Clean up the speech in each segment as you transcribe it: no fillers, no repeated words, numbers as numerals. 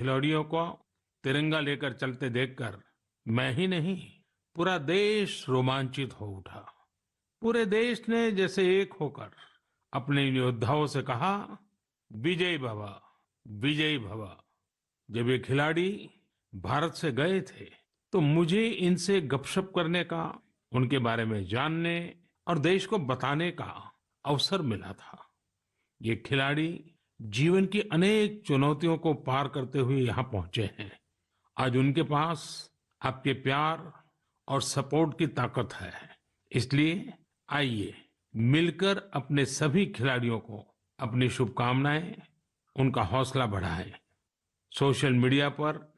खिलाड़ियों को तिरंगा लेकर चलते देखकर मैं ही नहीं, पूरा देश रोमांचित हो उठा। पूरे देश ने जैसे एक होकर अपने इन योद्धाओं से कहा, विजय भव, विजय भव। जब ये खिलाड़ी भारत से गए थे तो मुझे इनसे गपशप करने का, उनके बारे में जानने और देश को बताने का अवसर मिला था। ये खिलाड़ी जीवन की अनेक चुनौतियों को पार करते हुए यहाँ पहुंचे हैं। आज उनके पास आपके प्यार और सपोर्ट की ताकत है। इसलिए आइए मिलकर अपने सभी खिलाड़ियों को अपनी शुभकामनाएं, उनका हौसला बढ़ाएं। सोशल मीडिया पर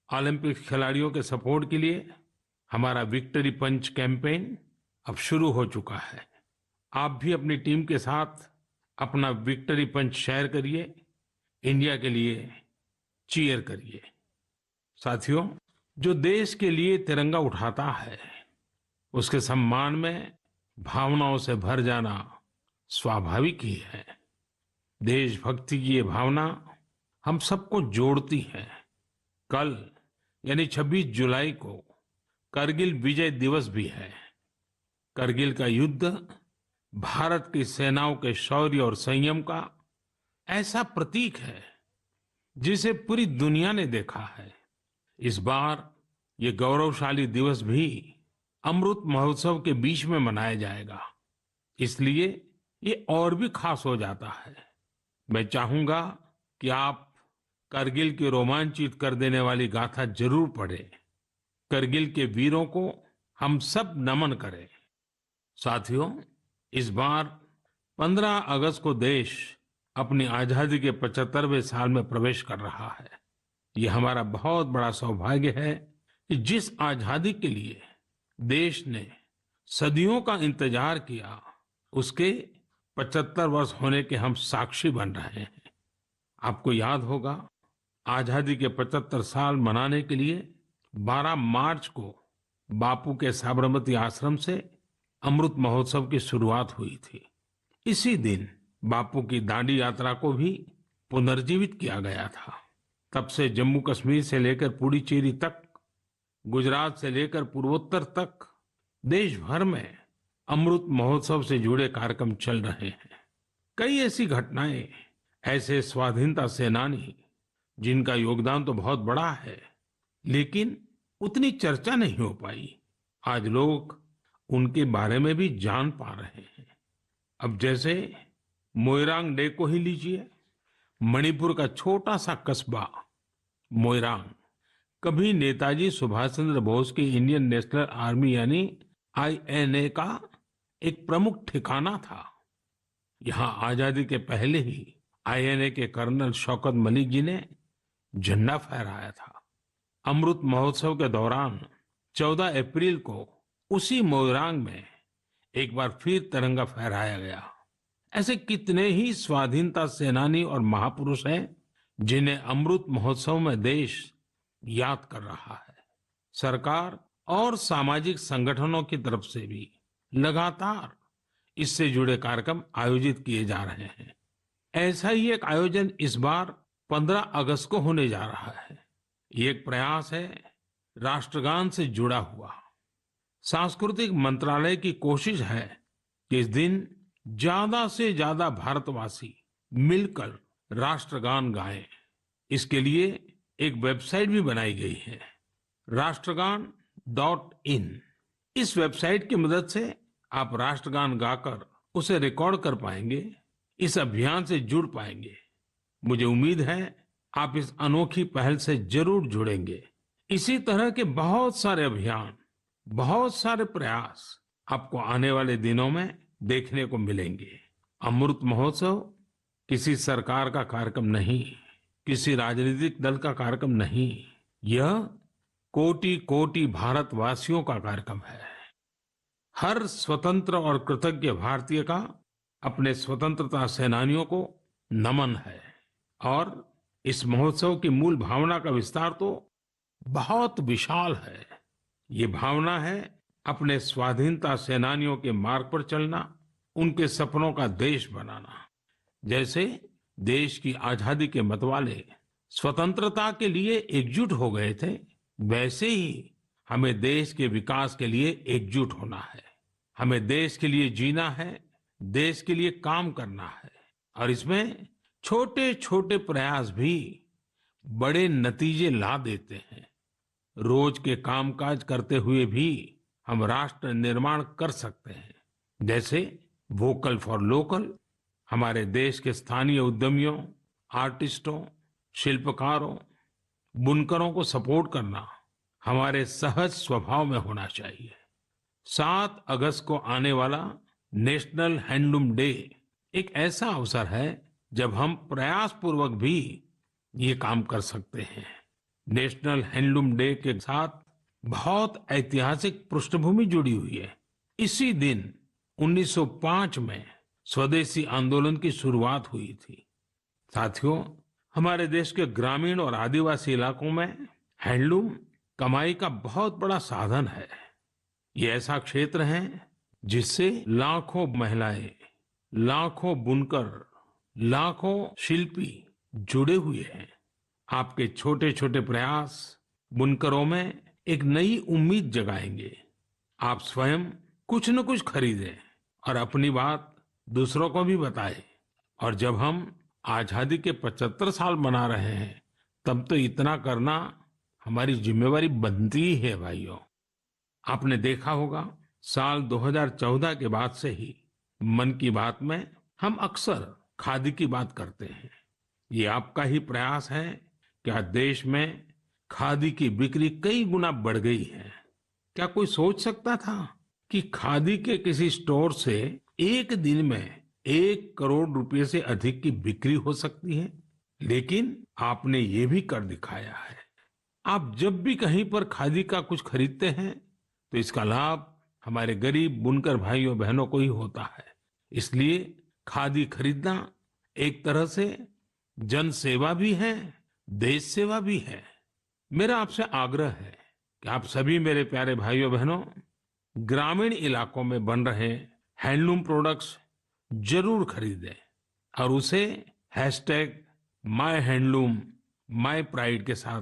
ओलंपिक खिलाड़ियों के सपोर्ट के लिए हमारा विक्ट्री पंच कैंपेन अब शुरू हो चुका है। आप भी अपनी टीम के साथ अपना विक्ट्री पंच शेयर करिए, इंडिया के लिए चीयर करिए। साथियों, जो देश के लिए तिरंगा उठाता है उसके सम्मान में भावनाओं से भर जाना स्वाभाविक ही है। देशभक्ति की ये भावना हम सबको जोड़ती है। कल यानी 26 जुलाई को करगिल विजय दिवस भी है। करगिल का युद्ध भारत की सेनाओं के शौर्य और संयम का ऐसा प्रतीक है जिसे पूरी दुनिया ने देखा है। इस बार ये गौरवशाली दिवस भी अमृत महोत्सव के बीच में मनाया जाएगा, इसलिए ये और भी खास हो जाता है। मैं चाहूंगा कि आप करगिल की रोमांचित कर देने वाली गाथा जरूर पढ़ें। करगिल के वीरों को हम सब नमन करें। साथियों, इस बार 15 अगस्त को देश अपनी आजादी के 75वें साल में प्रवेश कर रहा है। ये हमारा बहुत बड़ा सौभाग्य है कि जिस आजादी के लिए देश ने सदियों का इंतजार किया, उसके 75 वर्ष होने के हम साक्षी बन रहे हैं। आपको याद होगा, आजादी के 75 साल मनाने के लिए 12 मार्च को बापू के साबरमती आश्रम से अमृत महोत्सव की शुरुआत हुई थी। इसी दिन बापू की दांडी यात्रा को भी पुनर्जीवित किया गया था। तब से जम्मू कश्मीर से लेकर पुडुचेरी तक, गुजरात से लेकर पूर्वोत्तर तक देश भर में अमृत महोत्सव से जुड़े कार्यक्रम चल रहे हैं। कई ऐसी घटनाएं, ऐसे स्वाधीनता सेनानी जिनका योगदान तो बहुत बड़ा है लेकिन उतनी चर्चा नहीं हो पाई, आज लोग उनके बारे में भी जान पा रहे हैं। अब जैसे मोइरांग डे को ही लीजिए। मणिपुर का छोटा सा कस्बा मोइरांग कभी नेताजी सुभाष चंद्र बोस की इंडियन नेशनल आर्मी यानी आईएनए का एक प्रमुख ठिकाना था। यहाँ आजादी के पहले ही आईएनए के कर्नल शौकत मलिक जी ने झंडा फहराया था। अमृत महोत्सव के दौरान 14 अप्रैल को उसी मोइरांग में एक बार फिर तिरंगा फहराया गया। ऐसे कितने ही स्वाधीनता सेनानी और महापुरुष हैं जिन्हें अमृत महोत्सव में देश याद कर रहा है। सरकार और सामाजिक संगठनों की तरफ से भी लगातार इससे जुड़े कार्यक्रम आयोजित किए जा रहे हैं। ऐसा ही एक आयोजन इस बार 15 अगस्त को होने जा रहा है। ये एक प्रयास है राष्ट्रगान से जुड़ा हुआ। सांस्कृतिक मंत्रालय की कोशिश है कि इस दिन ज्यादा से ज्यादा भारतवासी मिलकर राष्ट्रगान गाएं। इसके लिए एक वेबसाइट भी बनाई गई है, राष्ट्रगान.in। इस वेबसाइट की मदद से आप राष्ट्रगान गाकर उसे रिकॉर्ड कर पाएंगे, इस अभियान से जुड़ पाएंगे। मुझे उम्मीद है आप इस अनोखी पहल से जरूर जुड़ेंगे। इसी तरह के बहुत सारे अभियान, बहुत सारे प्रयास आपको आने वाले दिनों में देखने को मिलेंगे। अमृत महोत्सव किसी सरकार का कार्यक्रम नहीं, किसी राजनीतिक दल का कार्यक्रम नहीं, यह कोटि कोटि भारतवासियों का कार्यक्रम है। हर स्वतंत्र और कृतज्ञ भारतीय का अपने स्वतंत्रता सेनानियों को नमन है। और इस महोत्सव की मूल भावना का विस्तार तो बहुत विशाल है। ये भावना है अपने स्वाधीनता सेनानियों के मार्ग पर चलना, उनके सपनों का देश बनाना। जैसे देश की आजादी के मतवाले स्वतंत्रता के लिए एकजुट हो गए थे, वैसे ही हमें देश के विकास के लिए एकजुट होना है। हमें देश के लिए जीना है, देश के लिए काम करना है और इसमें छोटे छोटे प्रयास भी बड़े नतीजे ला देते हैं। रोज के कामकाज करते हुए भी हम राष्ट्र निर्माण कर सकते हैं। जैसे वोकल फॉर लोकल, हमारे देश के स्थानीय उद्यमियों, आर्टिस्टों, शिल्पकारों, बुनकरों को सपोर्ट करना हमारे सहज स्वभाव में होना चाहिए। 7 अगस्त को आने वाला नेशनल हैंडलूम डे एक ऐसा अवसर है जब हम प्रयास पूर्वक भी ये काम कर सकते हैं। नेशनल हैंडलूम डे के साथ बहुत ऐतिहासिक पृष्ठभूमि जुड़ी हुई है। इसी दिन 1905 में स्वदेशी आंदोलन की शुरुआत हुई थी। साथियों, हमारे देश के ग्रामीण और आदिवासी इलाकों में हैंडलूम कमाई का बहुत बड़ा साधन है। ये ऐसा क्षेत्र है जिससे लाखों महिलाएं, लाखों बुनकर, लाखों शिल्पी जुड़े हुए हैं। आपके छोटे छोटे प्रयास बुनकरों में एक नई उम्मीद जगाएंगे। आप स्वयं कुछ न कुछ खरीदें और अपनी बात दूसरों को भी बताएं। और जब हम आजादी के 75 साल मना रहे हैं, तब तो इतना करना हमारी जिम्मेवारी बनती ही है भाइयों। आपने देखा होगा, साल 2014 के बाद से ही मन की बात में हम अक्सर खादी की बात करते हैं। ये आपका ही प्रयास है कि आज देश में खादी की बिक्री कई गुना बढ़ गई है। क्या कोई सोच सकता था कि खादी के किसी स्टोर से एक दिन में 1 करोड़ रुपए से अधिक की बिक्री हो सकती है? लेकिन आपने ये भी कर दिखाया है। आप जब भी कहीं पर खादी का कुछ खरीदते हैं तो इसका लाभ हमारे गरीब बुनकर भाइयों बहनों को ही होता है। इसलिए खादी खरीदना एक तरह से जन सेवा भी है, देश सेवा भी है। मेरा आपसे आग्रह है कि आप सभी मेरे प्यारे भाइयों बहनों, ग्रामीण इलाकों में बन रहे हैंडलूम प्रोडक्ट्स जरूर खरीदें और उसे #माय हैंडलूम माय प्राइड के साथ